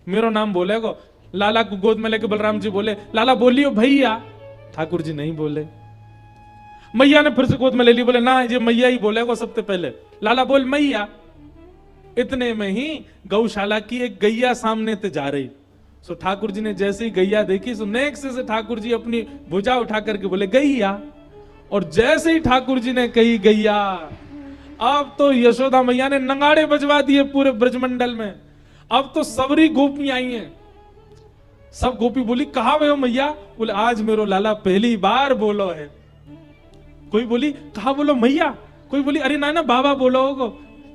मेरो नाम बोले को। लाला को गोद में लेके बलराम जी बोले लाला बोलियो भैया। ठाकुर जी नहीं बोले। मैया ने फिर से गोद में ले ली, बोले ना ये मैया ही बोले को सबसे पहले, लाला बोल मैया। इतने में ही गौशाला की एक गैया सामने से जा रही। सो ठाकुर जी ने जैसे ही गैया देखी, सो नेक्स्ट से ठाकुर जी अपनी भुजा उठा करके बोले गैया। और जैसे ही ठाकुर जी ने कही गैया, अब तो यशोदा मैया ने नगाड़े बजवा दिए पूरे ब्रजमंडल में। अब तो सबरी गोपी आई हैं। सब गोपी बोली कहा भैया मैया? बोले आज मेरो लाला पहली बार बोलो है। कोई बोली कहा बोलो मैया, कोई बोली अरे ना बाबा बोलो होगो,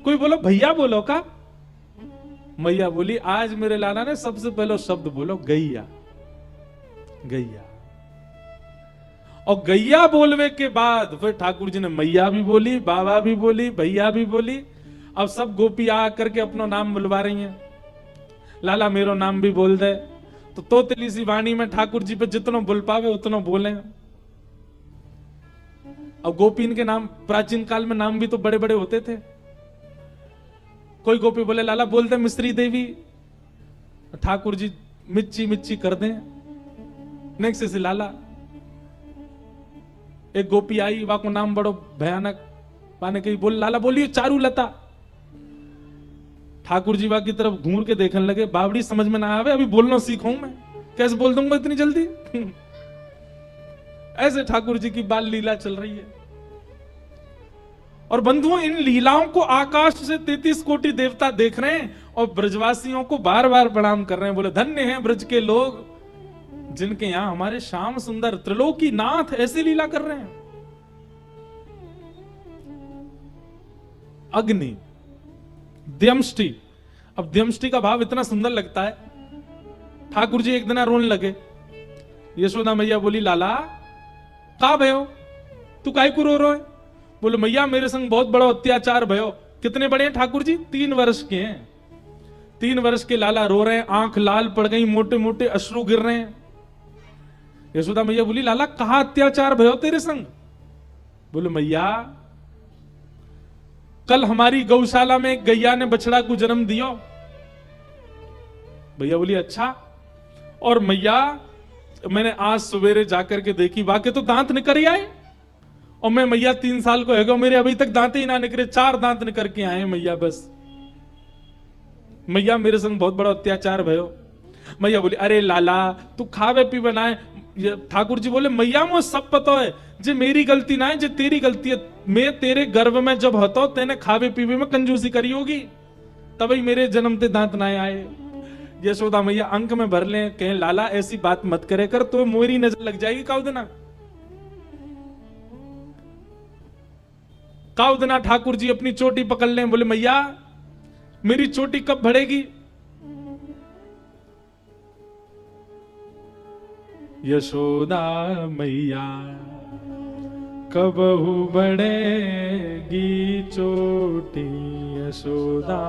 कोई बोलो भैया बोलो का। मैया बोली आज मेरे लाला ने सबसे पहले शब्द बोलो गैया। गैया। और गैया बोलवे के बाद फिर ठाकुर जी ने मैया भी बोली, बाबा भी बोली, भैया भी बोली। अब सब गोपी आ करके अपना नाम बुलवा रही हैं। लाला मेरो नाम भी बोल दे। तो तोतली सी वाणी में ठाकुर जी पे जितना बोल पावे उतना बोले। अब गोपीन के नाम प्राचीन काल में नाम भी तो बड़े बड़े होते थे। कोई गोपी बोले लाला बोलते मिश्री देवी, ठाकुर जी मिच्ची मिच्ची कर दें। नेक्स्ट से लाला। एक गोपी आई, वहां को नाम बड़ो भयानक पाने कही, बोल लाला बोलिए चारू लता। ठाकुर जी वहां की तरफ घूर के देखने लगे, बावड़ी समझ में ना आवे, अभी बोलना सीखूं मैं, कैसे बोल दूंगा इतनी जल्दी। ऐसे ठाकुर जी की बाल लीला चल रही है। और बंधुओं इन लीलाओं को आकाश से 33 कोटि देवता देख रहे हैं और ब्रजवासियों को बार बार प्रणाम कर रहे हैं। बोले धन्य हैं ब्रज के लोग जिनके यहां हमारे श्याम सुंदर त्रिलोकी नाथ ऐसी लीला कर रहे हैं। अग्नि, द्यमष्टि। अब द्यमष्टि का भाव इतना सुंदर लगता है। ठाकुर जी एक दिन रोने लगे। यशोदा मैया बोली लाला का भयो, तू काहे को रो रहे? बोले मैया मेरे संग बहुत बड़ा अत्याचार भयो। कितने बड़े हैं ठाकुर जी? 3 वर्ष के हैं। 3 वर्ष के लाला रो रहे हैं, आंख लाल पड़ गई, मोटे मोटे अश्रु गिर रहे हैं। यशोदा मैया बोली लाला कहा अत्याचार भयो तेरे संग? बोले मैया कल हमारी गौशाला में एक गैया ने बछड़ा को जन्म दियो। भैया बोली अच्छा। और मैया मैंने आज सवेरे जाकर के देखी, वाकई तो दांत निकल आए। और मैं मैया 3 साल को है, मेरे अभी तक दांत ही ना निकले, 4 दांत निकल के आए मैया। बस मैया मेरे संग बहुत बड़ा अत्याचार भयो। मैया बोली अरे लाला तू खावे पी बनाए। ठाकुर जी बोले मैया मुझे सब पता है, जे मेरी गलती ना है, जे तेरी गलती है। मैं तेरे गर्भ में जब हतो तेने खावे पीवे में कंजूसी करी होगी, तभी मेरे जन्म ते दांत ना आए। यशोदा मैया अंक में भर ले, कहें लाला ऐसी बात मत करे कर, तो मोरी नजर लग जाएगी। काउ दिना ठाकुर जी अपनी चोटी पकड़ लें। बोले मैया मेरी चोटी कब बढ़ेगी? यशोदा मैया कबहू बढ़ेगी चोटी, यशोदा